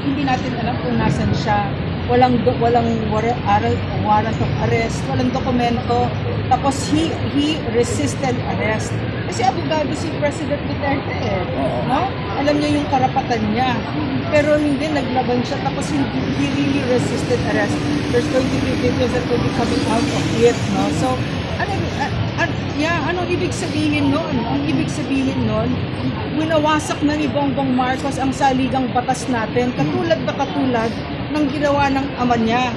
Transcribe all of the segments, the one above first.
hindi natin alam kung nasan siya. Walang warrant of arrest, walang dokumento. Tapos he resisted arrest. Kasi abogado si President Duterte no? Alam niya yung karapatan niya. Pero hindi, naglaban siya. Tapos he really resisted arrest. There's going to be videos that will be coming out of it, no? So, anong ibig sabihin nun? Ang ibig sabihin nun, winawasak na ni Bongbong Marcos ang saligang batas natin, katulad ng ginawa ng ama niya.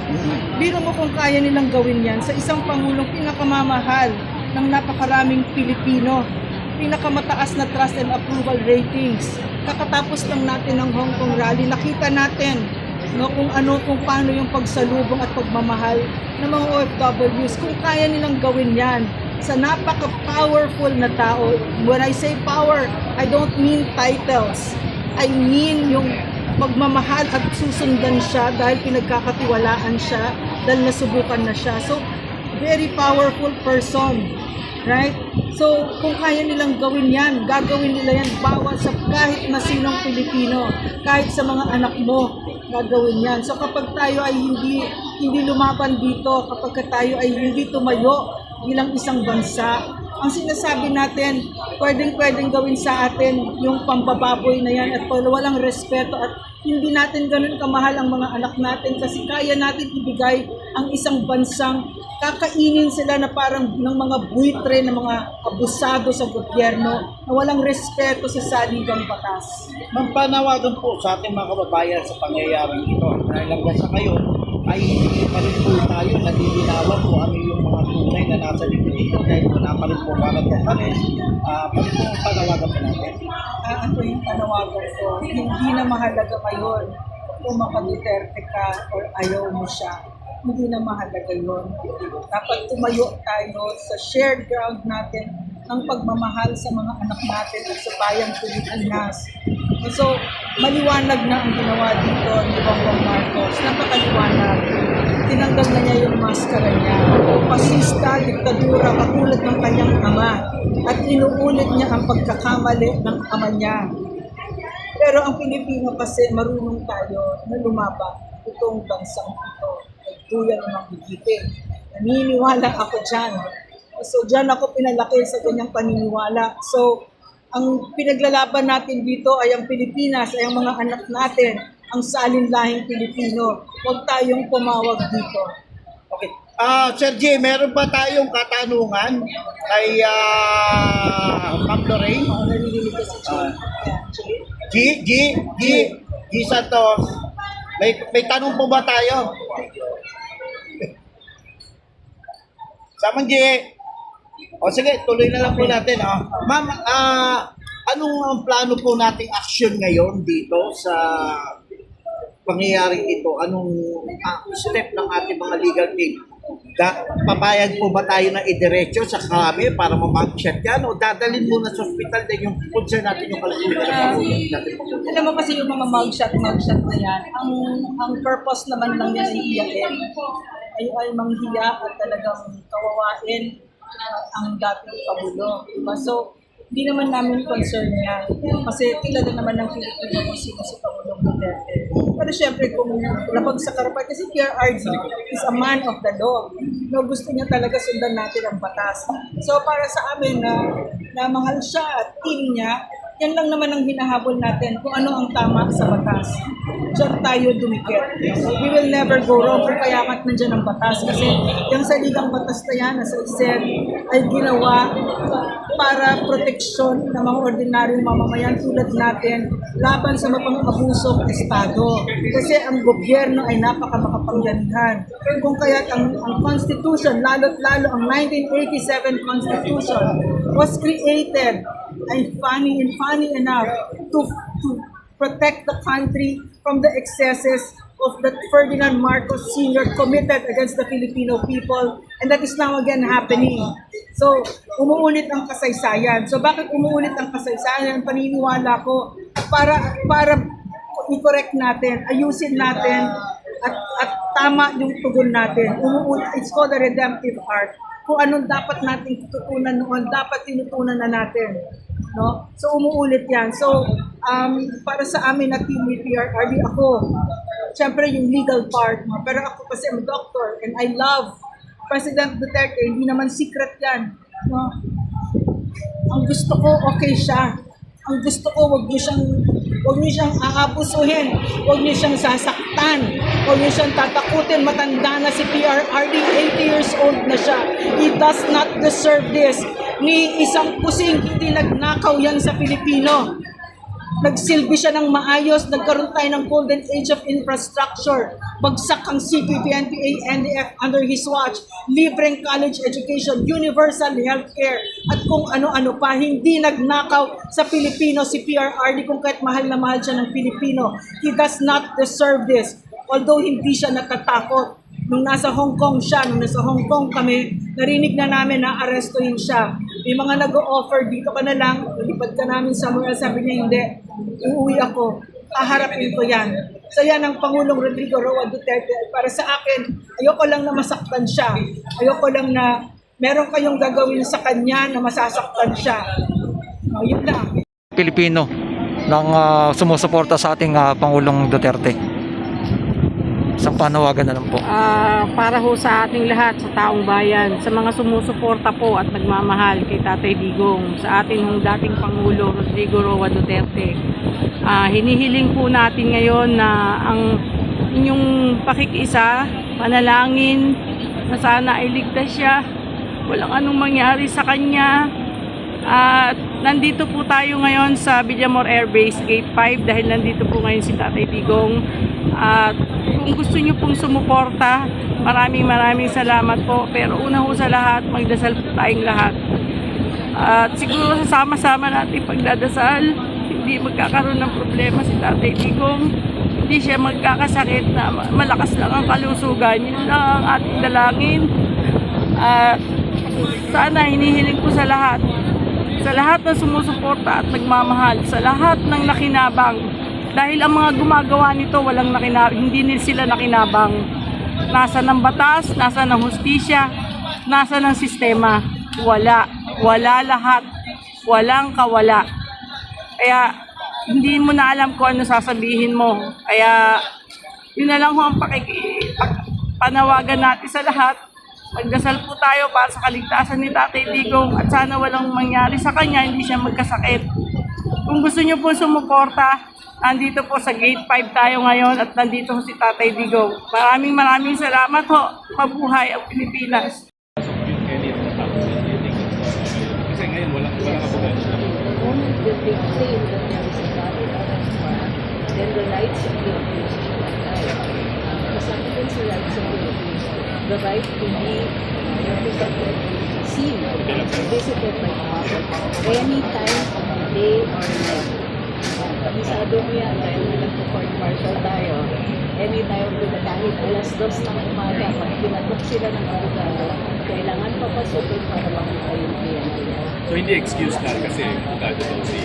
Biro mo kung kaya nilang gawin yan sa isang pangulong pinakamamahal ng napakaraming Pilipino, pinakamataas na trust and approval ratings. Kakatapos lang natin ng Hong Kong rally, nakita natin no, kung paano yung pagsalubong at pagmamahal ng mga OFWs. Kung kaya nilang gawin yan sa napaka-powerful na tao. When I say power, I don't mean titles. I mean yung magmamahal at susundan siya dahil pinagkakatiwalaan siya, dahil nasubukan na siya. So, very powerful person. Right? So, kung kaya nilang gawin yan, gagawin nila yan bawat sa kahit na sinong Pilipino, kahit sa mga anak mo, gagawin yan. So, kapag tayo ay hindi lumaban dito, kapag tayo ay hindi tumayo bilang isang bansa, ang sinasabi natin, pwedeng gawin sa atin yung pambababoy na yan at walang respeto at hindi natin ganun kamahal ang mga anak natin kasi kaya natin ibigay ang isang bansang kakainin sila na parang ng mga buitre, ng mga abusado sa gobyerno na walang respeto sa saligang batas. Magpanawagan po sa ating mga kababayan sa pangyayaring ito. Dahil hanggang sa ngayon ay hindi pa rin po tayo nalilinawan kung ano yung mga tunay na nasa likod dito dahil wala pa rin po warrant of arrest. Pwede po panawagan po natin. Ito yung panawagan ko. Hindi na mahalaga ngayon kung maka-Duterte ka or ayaw mo siya. Hindi na mahalaga yun. Dapat tumayo tayo sa shared ground natin ng pagmamahal sa mga anak natin at sa bayang Pilipinas. So, maliwanag na ang ginawa dito ni Bongbong Marcos. Napakaliwanag. Tinanggal na niya yung maskara niya. Pasista, diktadura, katulad ng kanyang ama. At inuulit niya ang pagkakamali ng ama niya. Pero ang Pilipino kasi marunong tayo na lumaban itong bansang ito. Ay tuyan namang higipin. Naniniwala ako dyan. So dyan ako pinalaki sa ganyang paniniwala. So ang pinaglalaban natin dito ay ang Pilipinas, ay ang mga anak natin, ang salinlahing Pilipino. Huwag tayong pumawag dito. Okay. Sir G, meron pa tayong katanungan kay Ma'am Lorraine? Narinig ko si G Santos. May tanong po ba tayo? Samang G. O sige, tuloy na lang po natin. Ma'am, anong ang plano po nating action ngayon dito sa pangyayaring ito? Anong step ng ating mga legal team? Papayag po ba tayo na idiretso sa kami para ma-mugshot yan? O dadalhin muna sa hospital din yung concern natin yung kalusugan? Alam mo kasi yung mga mugshot na yan, ang purpose naman lang yan ay iyakin. Ay manghiya at talagang kawawain ang dating Pangulo. Diba? So, hindi naman namin concern yan. Kasi kilala naman ng Pilipino kung sino si Pangulong Duterte. Pero syempre kung lapag sa karapan, kasi PRRD is a man of the law. No, gusto niya talaga sundan natin ang batas. So para sa amin na mahal siya at team niya, yan lang naman ang hinahabol natin kung ano ang tama sa batas. Diyan tayo dumikit. We will never go wrong kung kaya't nandiyan ang batas. Kasi yung saligang batas na yan, as I said, ay ginawa para proteksyon ng mga ordinaryong mamamayan tulad natin laban sa mapang-abusong estado. Kasi ang gobyerno ay napakamakapangyarihan. Kung kaya't ang Constitution, lalo't-lalo ang 1987 Constitution was created and funny enough to protect the country from the excesses of that Ferdinand Marcos Sr. committed against the Filipino people, and that is now again happening. So, umuulit ang kasaysayan. So, bakit umuulit ang kasaysayan? Paniniwala ko para i-correct natin, ayusin natin, at tama yung tugon natin. It's called the redemptive art. Kung anong dapat natin tutunan noon, dapat tinutunan na natin. No? So umuulit yan. So para sa amin na team ni PRRD, ako, siyempre yung legal part, no? Pero ako kasi I'm a doctor and I love President Duterte, hindi naman secret yan. No? Ang gusto ko, okay siya. Ang gusto ko, wag niyo siyang aabusuhin, wag niyo siyang sasaktan, wag niyo siyang tatakutin. Matanda na si PRRD, 80 years old na siya. He does not deserve this. Ni isang pusing, hindi nagnakaw yan sa Pilipino. Nagsilbi siya ng maayos, nagkaroon tayo ng golden age of infrastructure. Bagsak ang CPP, NPA, NDF under his watch. Libreng college education, universal healthcare, at kung ano-ano pa. Hindi nagnakaw sa Pilipino si PRRD kung kahit mahal na mahal siya ng Pilipino. He does not deserve this. Although hindi siya natatakot. Nung nasa Hong Kong siya, nung nasa Hong Kong kami, narinig na namin na arestuhin siya. May mga nag-o-offer, dito ka na lang, lipad ka namin somewhere else. Sabi niya, hindi, uuwi ako, haharapin ko yan. So yan ang Pangulong Rodrigo Roa Duterte. Para sa akin, ayoko lang na masaktan siya. Ayoko lang na meron kayong gagawin sa kanya na masasaktan siya. Yun lang. Pilipino ng sumusuporta sa ating Pangulong Duterte. Isang panawagan na lang po. Para ho sa ating lahat, sa taong bayan, sa mga sumusuporta po at nagmamahal kay Tatay Digong, sa ating dating Pangulo Rodrigo Roa Duterte. Hinihiling po natin ngayon na ang inyong pakikiisa, panalangin, na sana ay ligtas siya, walang anong mangyari sa kanya. At nandito po tayo ngayon sa Villamor Air Base Gate 5 dahil nandito po ngayon si Tatay Digong. At kung gusto niyo pong sumuporta, maraming salamat po. Pero una ho sa lahat, magdasal po tayong lahat. At siguro sasama-sama natin pagdadasal, hindi magkakaroon ng problema si Tatay Digong. Hindi siya magkakasakit na malakas lang ang kalusugan. Yun lang ang ating dalangin. At sana hinihiling ko sa lahat na sumusuporta at nagmamahal, sa lahat ng nakinabang. Dahil ang mga gumagawa nito hindi sila nakinabang. Nasa ng batas, nasa ng hustisya, nasa ng sistema. Wala lahat. Walang kawala. Kaya hindi mo na alam kung ano sasabihin mo. Kaya yun na lang ho ang panawagan natin sa lahat. Magdasal po tayo para sa kaligtasan ni Tatay Digong at sana walang mangyari sa kanya, hindi siya magkasakit. Kung gusto niyo po sumuporta, nandito po sa Gate 5 tayo ngayon at nandito si Tatay Digong. Maraming salamat ho. Mabuhay ang Pilipinas. Kasi ngayon walang abogado. Then the rights of the Philippines, the right to be protected, seen, visited by the public, anytime of the day or night. Kabisado mo yan dahil nag-court martial tayo. Anytime of the kahit alas 2 ng umaga, pag pinatok sila ng abogado, kailangan papasukin para makita yung PNP. So hindi excuse na kasi abogado daw si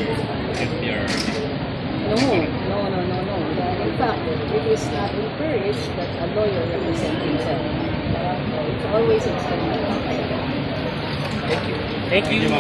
FPR. No. In fact, it is not encouraged that a lawyer represent himself. It's always instrumental. Thank you.